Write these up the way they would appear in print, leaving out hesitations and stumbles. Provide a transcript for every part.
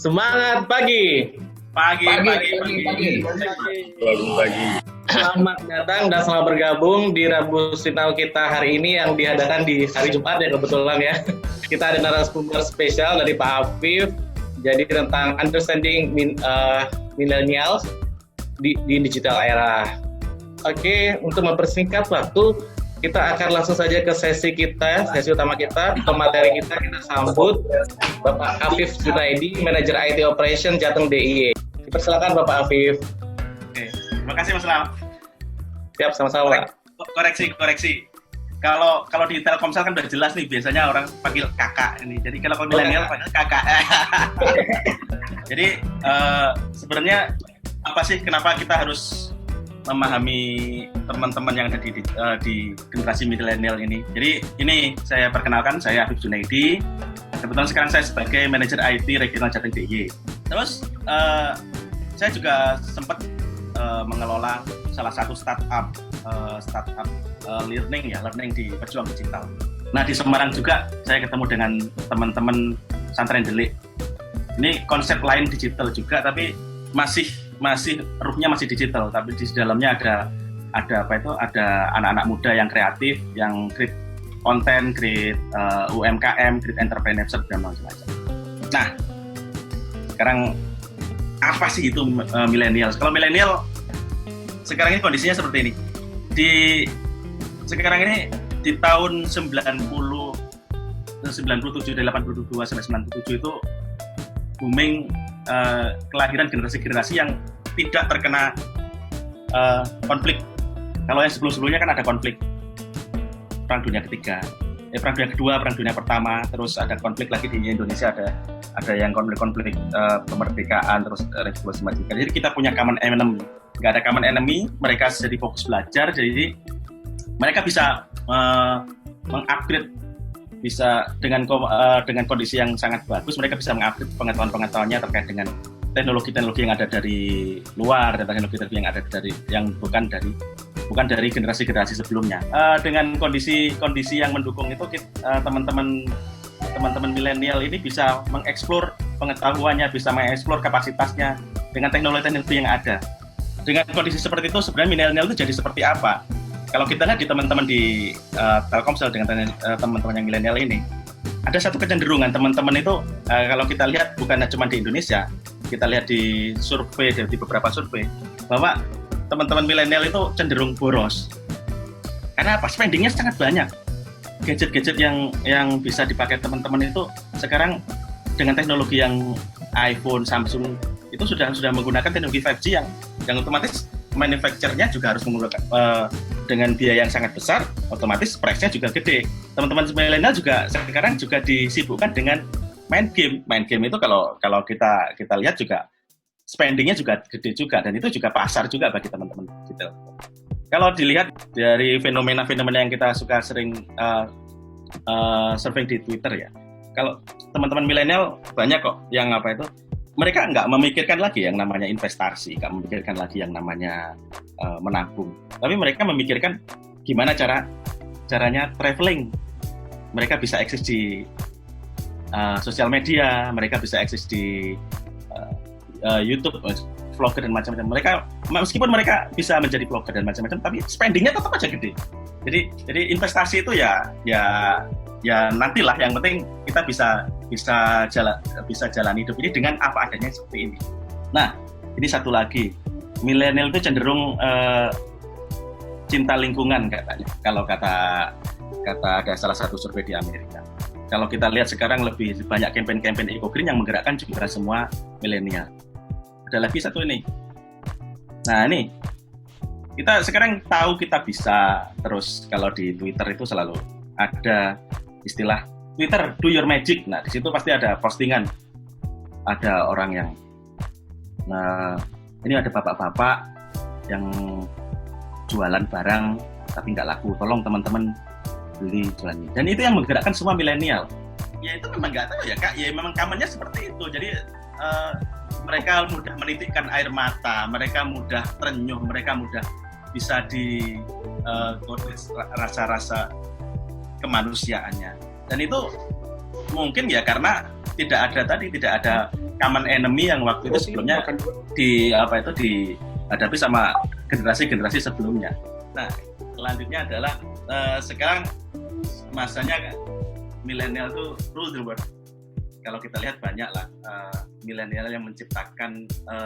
Semangat pagi. Pagi. Selamat datang dan selamat bergabung di Rabu Sinau kita hari ini yang diadakan di hari Jumat ya kebetulan ya. Kita ada narasumber spesial dari Pak Afif. Jadi tentang understanding millennials di digital era. Oke, untuk mempersingkat waktu, kita akan langsung saja ke sesi utama kita. Pemateri kita sambut Bapak Afif Junaidi, Manager IT Operation Jateng DIY. Dipersilakan Bapak Afif. Oke, terima kasih Mas Lam. Siap, sama-sama. Koreksi. Kalau di Telkomsel kan udah jelas nih, biasanya orang panggil kakak ini. Jadi kalau milenial panggil kakak. Jadi sebenarnya apa sih kenapa kita harus memahami teman-teman yang ada di generasi milenial ini. Jadi ini saya perkenalkan, saya Afif Junaidi. Kebetulan sekarang saya sebagai Manajer IT Regional Jateng DIY. Terus saya juga sempat mengelola salah satu startup learning di Pejuang Digital. Nah di Semarang juga saya ketemu dengan teman-teman Santren Delik. Ini konsep lain digital juga, tapi masih ruhnya masih digital, tapi di dalamnya ada anak-anak muda yang kreatif, yang create konten, create UMKM, create entrepreneurship dan macam-macam. Nah, sekarang apa sih itu milenial? Kalau milenial sekarang ini kondisinya seperti ini. Sekarang ini di tahun 97 dari 82 sampai 97 itu booming kelahiran generasi-generasi yang tidak terkena konflik. Kalau yang sebelum-sebelumnya kan ada konflik Perang Dunia Ketiga, Perang Dunia Kedua, Perang Dunia Pertama, terus ada konflik lagi di Indonesia, ada yang konflik kemerdekaan, terus revolusi majikan. Jadi kita punya common enemy. Nggak ada common enemy, mereka jadi fokus belajar, jadi mereka bisa mengupgrade, bisa dengan kondisi yang sangat bagus, mereka bisa mengupgrade pengetahuannya terkait dengan teknologi-teknologi yang ada dari luar dan teknologi-teknologi yang ada bukan dari generasi-generasi sebelumnya. Dengan kondisi yang mendukung itu, teman-teman milenial ini bisa mengeksplor pengetahuannya, bisa mengeksplor kapasitasnya dengan teknologi-teknologi yang ada. Dengan kondisi seperti itu, sebenarnya milenial itu jadi seperti apa? Kalau kita lihat di teman-teman di Telkomsel dengan teman-teman yang milenial ini, ada satu kecenderungan teman-teman itu kalau kita lihat bukan cuma di Indonesia, kita lihat di survei, di beberapa survei, bahwa teman-teman milenial itu cenderung boros. Karena apa? Spendingnya sangat banyak. Gadget-gadget yang bisa dipakai teman-teman itu sekarang dengan teknologi yang iPhone, Samsung itu sudah menggunakan teknologi 5G yang otomatis manufacturer-nya juga harus menggunakan dengan biaya yang sangat besar, otomatis price-nya juga gede. Teman-teman milenial juga sekarang juga disibukkan dengan main game. Main game itu kalau kita lihat juga spending-nya juga gede juga, dan itu juga pasar juga bagi teman-teman gitu. Kalau dilihat dari fenomena-fenomena yang kita suka sering surfing di Twitter ya, kalau teman-teman milenial banyak kok yang mereka nggak memikirkan lagi yang namanya investasi, nggak memikirkan lagi yang namanya menabung, tapi mereka memikirkan gimana caranya traveling. Mereka bisa akses di sosial media, mereka bisa akses di YouTube, vlogger dan macam-macam. Meskipun mereka bisa menjadi vlogger dan macam-macam, tapi spendingnya tetap aja gede. Jadi investasi itu ya nantilah, yang penting kita bisa jalan hidup ini dengan apa adanya seperti ini. Nah, ini satu lagi, milenial itu cenderung cinta lingkungan katanya. Kalau kata ada salah satu survei di Amerika. Kalau kita lihat sekarang lebih banyak campaign eco-green yang menggerakkan juga semua milenial. Ada lagi satu ini. Nah ini, kita sekarang tahu kita bisa, terus kalau di Twitter itu selalu ada istilah Twitter do your magic. Nah di situ pasti ada postingan, ada orang yang, nah ini ada bapak-bapak yang jualan barang tapi nggak laku, tolong teman-teman beli jualan ini. Dan itu yang menggerakkan semua milenial. Ya itu memang nggak tahu ya kak, ya memang kamarnya seperti itu. Jadi mereka mudah menitikkan air mata, mereka mudah terenyuh, mereka mudah bisa rasa-rasa kemanusiaannya. Dan itu mungkin ya karena tidak ada common enemy yang waktu itu sebelumnya dihadapi sama generasi-generasi sebelumnya. Nah, selanjutnya adalah sekarang masanya milenial itu rule the world. Kalau kita lihat banyak lah milenial yang menciptakan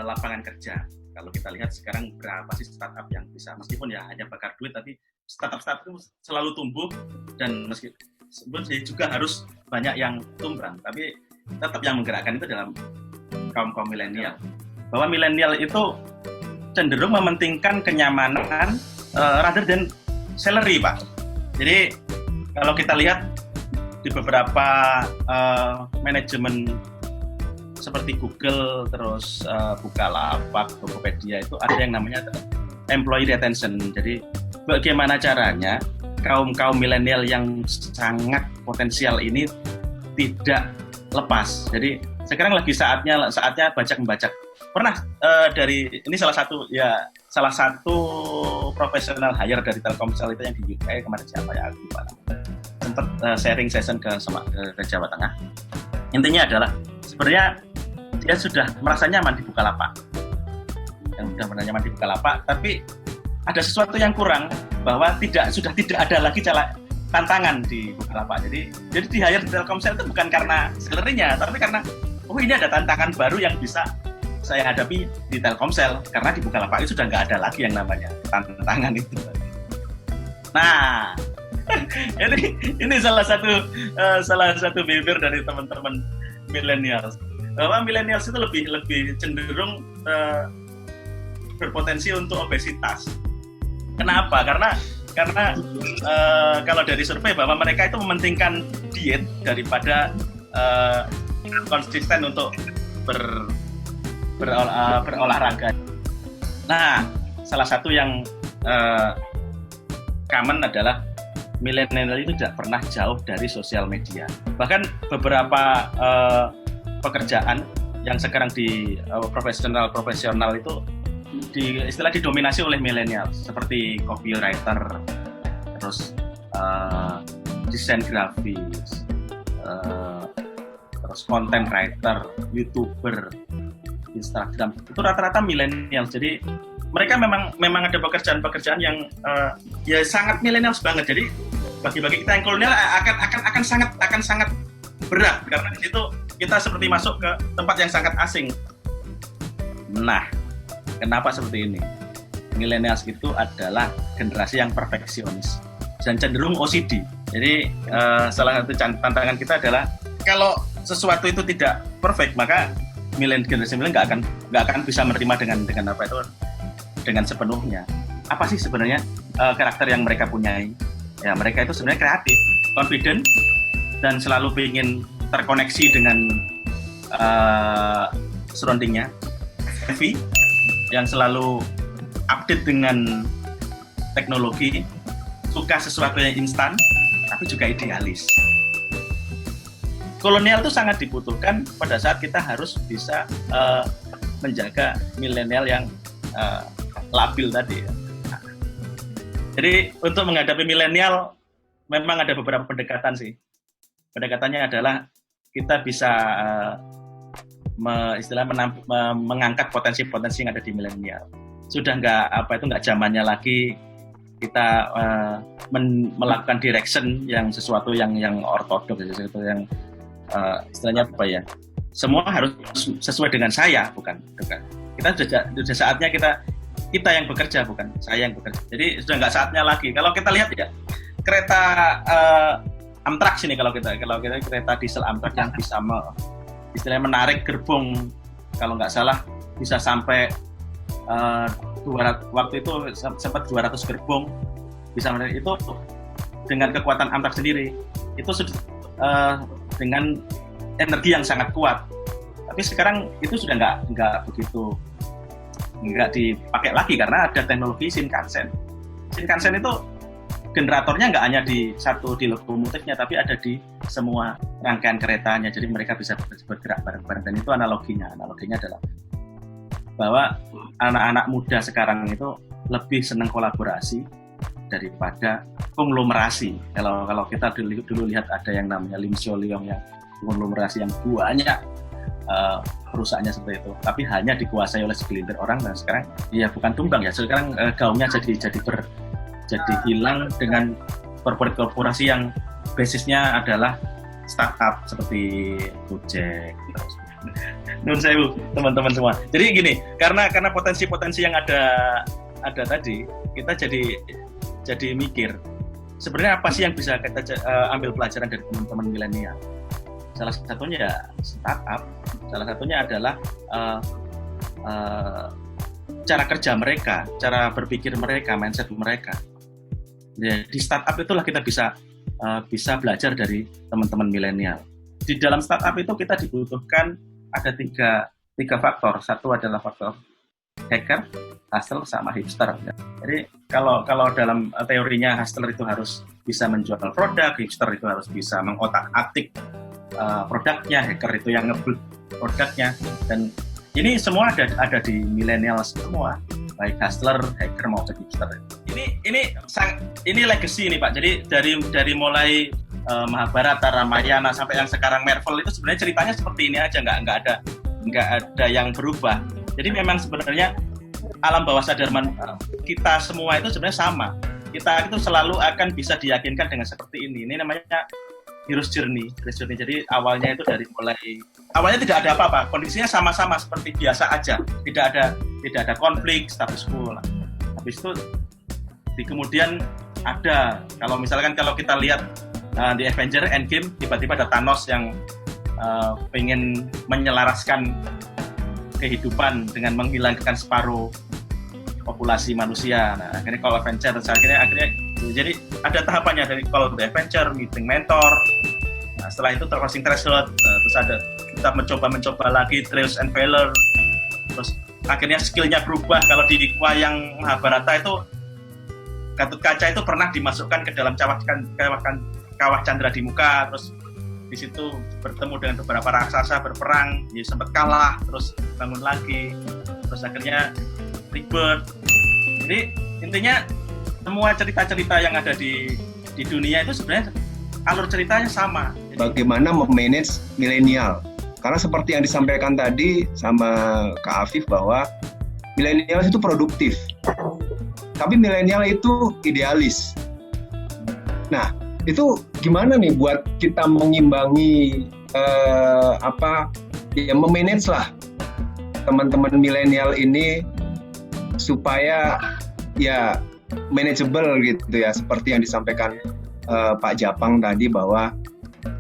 lapangan kerja. Kalau kita lihat sekarang berapa sih startup yang bisa, meskipun ya hanya bakar duit, tapi startup itu selalu tumbuh, dan meskipun juga harus banyak yang tumbrang, tapi tetap yang menggerakkan itu dalam kaum milenial. Bahwa milenial itu cenderung mementingkan kenyamanan rather than salary, Pak. Jadi kalau kita lihat di beberapa manajemen seperti Google, terus Bukalapak, Tokopedia, itu ada yang namanya employee retention. Jadi bagaimana caranya kaum milenial yang sangat potensial ini tidak lepas. Jadi sekarang lagi saatnya bajak-membajak. Pernah dari ini salah satu profesional hire dari Telkomsel itu yang di UK kemarin, siapa ya, aku lupa, sempat sharing session ke Jawa Tengah. Intinya adalah sebenarnya dia sudah merasa nyaman di Bukalapak, tapi ada sesuatu yang kurang, bahwa sudah tidak ada lagi tantangan di Bukalapak. Jadi di hire di Telkomsel itu bukan karena salary-nya, tapi karena ini ada tantangan baru yang bisa saya hadapi di Telkomsel, karena di Bukalapak itu sudah nggak ada lagi yang namanya tantangan itu. Nah, ini salah satu behavior dari teman-teman milenial, bahwa milenials itu lebih cenderung berpotensi untuk obesitas. Kenapa? Karena kalau dari survei bahwa mereka itu mementingkan diet daripada konsisten untuk berolahraga. Nah, salah satu yang common adalah milenial itu tidak pernah jauh dari sosial media. Bahkan beberapa pekerjaan yang sekarang di profesional itu didominasi oleh milenial, seperti copywriter, terus desain grafis, terus content writer, YouTuber, Instagram, itu rata-rata milenial. Jadi mereka memang ada pekerjaan yang ya sangat milenial banget. Jadi bagi kita yang kolonial akan sangat berat, karena di situ kita seperti masuk ke tempat yang sangat asing. Nah, kenapa seperti ini? Millennials itu adalah generasi yang perfeksionis dan cenderung OCD. Jadi salah satu tantangan kita adalah kalau sesuatu itu tidak perfect, maka generasi milenial nggak akan bisa menerima dengan apa itu, dengan sepenuhnya. Apa sih sebenarnya karakter yang mereka punyai? Ya, mereka itu sebenarnya kreatif, confident, dan selalu ingin terkoneksi dengan surroundingnya, heavy, yang selalu update dengan teknologi, suka sesuatu yang instan, tapi juga idealis. Kolonial itu sangat dibutuhkan pada saat kita harus bisa menjaga milenial yang labil tadi. Jadi untuk menghadapi milenial memang ada beberapa pendekatan sih. Pendekatannya adalah kita bisa mengangkat potensi-potensi yang ada di milenial. Sudah nggak zamannya lagi kita melakukan direction yang sesuatu yang ortodoks, sesuatu yang istilahnya apa ya? Semua harus sesuai dengan saya, bukan. Kita sudah saatnya kita yang bekerja, bukan saya yang bekerja. Jadi sudah nggak saatnya lagi. Kalau kita lihat ya, kereta Amtrak sini, kalau kita kereta diesel Amtrak yang bisa istilahnya menarik gerbong, kalau nggak salah bisa sampai 200, waktu itu sempat 200 gerbong bisa menarik, itu dengan kekuatan Amtrak sendiri, itu dengan energi yang sangat kuat. Tapi sekarang itu sudah nggak dipakai lagi karena ada teknologi Shinkansen. Shinkansen itu generatornya nggak hanya di lokomotifnya, tapi ada di semua rangkaian keretanya. Jadi mereka bisa bergerak bareng-bareng, dan itu analoginya adalah bahwa anak-anak muda sekarang itu lebih senang kolaborasi daripada konglomerasi. Kalau kita dulu lihat ada yang namanya Lim Soo Leong yang konglomerasi yang banyak perusahaannya seperti itu, tapi hanya dikuasai oleh segelintir orang. Dan sekarang ya bukan tumbang ya, sekarang gaungnya jadi hilang dengan korporasi yang basisnya adalah startup seperti Gojek. Nun sewu teman-teman semua. Jadi gini, karena potensi-potensi yang ada tadi, kita jadi mikir sebenarnya apa sih yang bisa kita ambil pelajaran dari teman-teman milenial. Salah satunya ya startup, salah satunya adalah cara kerja mereka, cara berpikir mereka, mindset mereka. Ya, di startup itulah kita bisa belajar dari teman-teman milenial. Di dalam startup itu kita dibutuhkan ada tiga faktor. Satu adalah faktor hacker, hustler, sama hipster. Jadi kalau dalam teorinya hustler itu harus bisa menjual produk, hipster itu harus bisa mengotak-atik produknya, hacker itu yang nge-build produknya. Dan ini semua ada di milenial semua, baik hustler, hacker maupun hipster. Ini legacy ini Pak. Jadi dari mulai Mahabharata, Ramayana sampai yang sekarang Marvel itu sebenarnya ceritanya seperti ini aja, nggak ada yang berubah. Jadi memang sebenarnya alam bawah sadar kita semua itu sebenarnya sama. Kita itu selalu akan bisa diyakinkan dengan seperti ini. Ini namanya hero's journey. Jadi awalnya itu awalnya tidak ada apa-apa, kondisinya sama-sama seperti biasa aja, tidak ada konflik, status quo lah. Habis itu kemudian ada, kalau kita lihat di Avengers Endgame, tiba-tiba ada Thanos yang pengen menyelaraskan kehidupan dengan menghilangkan separuh populasi manusia. Nah, akhirnya kalau Avengers akhirnya jadi ada tahapannya, dari kalau the Avenger, meeting mentor. Nah, setelah itu crossing threshold, terus ada kita mencoba lagi trials and failure. Terus akhirnya skillnya berubah. Kalau di wayang Mahabharata itu Gatut Kaca itu pernah dimasukkan ke dalam kawah Candra di muka, terus di situ bertemu dengan beberapa raksasa berperang, dia sempat kalah, terus bangun lagi, terus akhirnya rebirth. Jadi intinya semua cerita-cerita yang ada di dunia itu sebenarnya alur ceritanya sama. Bagaimana memanage milenial? Karena seperti yang disampaikan tadi sama Kak Afif bahwa milenial itu produktif, tapi milenial itu idealis. Nah, itu gimana nih buat kita mengimbangi memanage lah teman-teman milenial ini supaya ya manageable gitu ya, seperti yang disampaikan Pak Japang tadi bahwa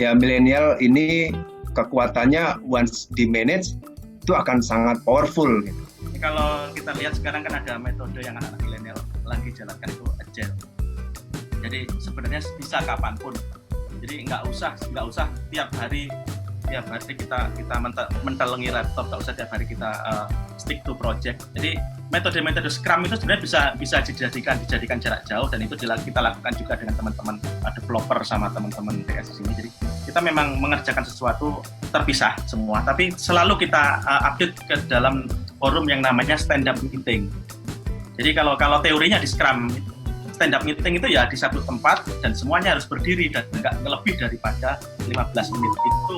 ya milenial ini kekuatannya once di manage itu akan sangat powerful gitu. Kalau kita lihat sekarang kan ada metode yang anak-anak milenial lagi jalankan, itu agile. Jadi sebenarnya bisa kapanpun. Jadi nggak usah tiap hari kita mentelengi laptop, nggak usah tiap hari kita stick to project. Jadi metode-metode Scrum itu sebenarnya bisa dijadikan jarak jauh, dan itu kita lakukan juga dengan teman-teman developer sama teman-teman DS di sini. Jadi kita memang mengerjakan sesuatu terpisah semua, tapi selalu kita update ke dalam forum yang namanya stand up meeting. Jadi kalau teorinya di Scrum, stand up meeting itu ya di satu tempat dan semuanya harus berdiri dan nggak lebih daripada 15 menit itu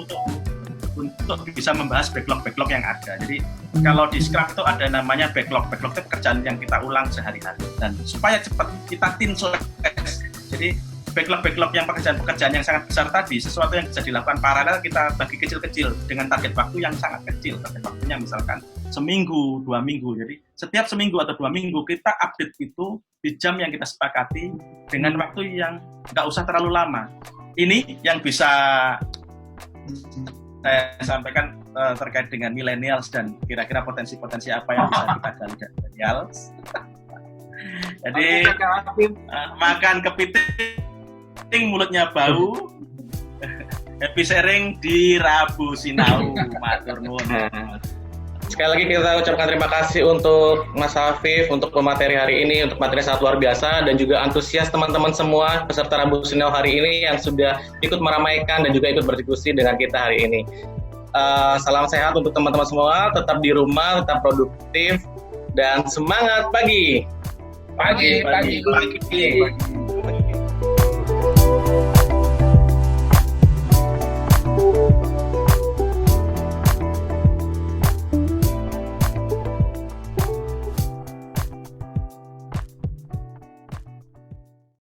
untuk bisa membahas backlog yang ada. Jadi kalau di Scrum itu ada namanya backlog itu pekerjaan yang kita ulang sehari-hari, dan supaya cepat kita sukses. Jadi backlog yang pekerjaan yang sangat besar tadi, sesuatu yang bisa dilakukan paralel, kita bagi kecil-kecil dengan target waktu yang sangat kecil. Target waktunya misalkan seminggu, 2 minggu. Jadi setiap seminggu atau 2 minggu kita update itu di jam yang kita sepakati dengan waktu yang nggak usah terlalu lama. Ini yang bisa saya sampaikan terkait dengan millennials dan kira-kira potensi-potensi apa yang bisa kita gali dari millennials. Jadi makan kepiting mulutnya bau, happy sharing di Rabu Sinau. Matur nuwun. Sekali lagi kita ucapkan terima kasih untuk Mas Afif untuk pemateri hari ini, untuk materi sangat luar biasa, dan juga antusias teman-teman semua peserta Rabu Sinau hari ini yang sudah ikut meramaikan dan juga ikut berdiskusi dengan kita hari ini. Salam sehat untuk teman-teman semua, tetap di rumah, tetap produktif, dan semangat pagi.